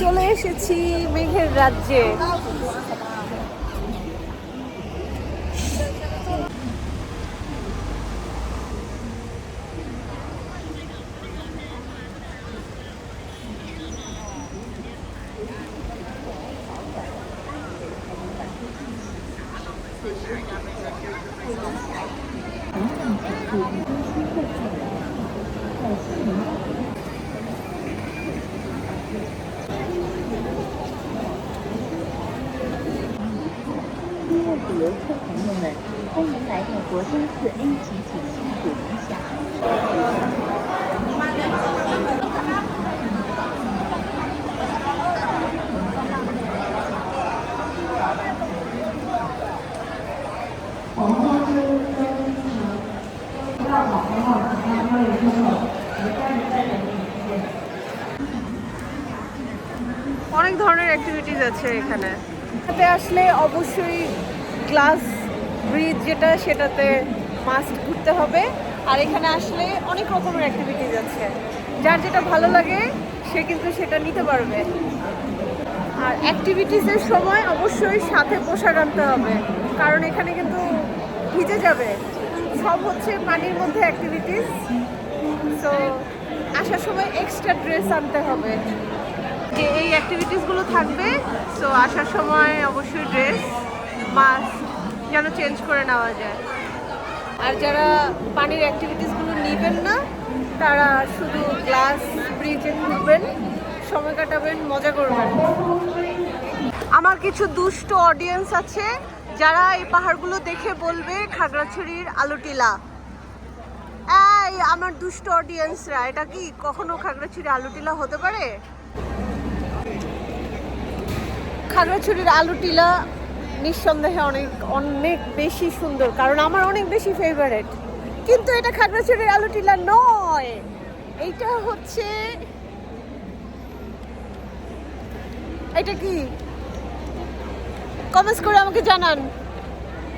চলে এসেছি মেঘের রাজ্যে।游客朋友们，欢迎来到国家4A级景区古林峡。অনেক ধরনের অ্যাক্টিভিটিস আছে এখানে। এখানে আসলে অবশ্যই গ্লাস ব্রিজ যেটা সেটাতে মাস্ট ঘুরতে হবে। আর এখানে আসলে অনেক রকমের অ্যাক্টিভিটিস আছে, যার যেটা ভালো লাগে সে কিন্তু সেটা নিতে পারবে। আর অ্যাক্টিভিটিসের সময় অবশ্যই সাথে পোশাক আনতে হবে, কারণ এখানে কিন্তু ভিজে যাবে। সব হচ্ছে পানির মধ্যে অ্যাক্টিভিটিস, সো আসার সময় এক্সট্রা ড্রেস আনতে হবে। যে এই অ্যাক্টিভিটিসগুলো থাকবে, সো আসার সময় অবশ্যই ড্রেস মাস্ক যেন চেঞ্জ করে নেওয়া যায়। আর যারা পানির অ্যাক্টিভিটিসগুলো নেবেন না, তারা শুধু গ্লাস ব্রিজে ঘুরবেন, সময় কাটাবেন, মজা করবেন। আমার কিছু দুষ্ট অডিয়েন্স আছে যারা এই পাহাড়গুলো দেখে বলবে খাগড়াছড়ির আলু টিলা। এই আমার দুষ্ট অডিয়েন্সরা, এটা কি কখনো খাগড়াছড়ির আলু টিলা হতে পারে? খাগড়াছড়ির আলু টিলা নিঃসন্দেহে অনেক অনেক বেশি সুন্দর, কারণ আমার অনেক বেশি ফেভারিট। কিন্তু এটা খাগড়াছড়ির আলু টিলা নয়, এইটা হচ্ছে, এটা কি? কমেন্টস করে আমাকে জানান।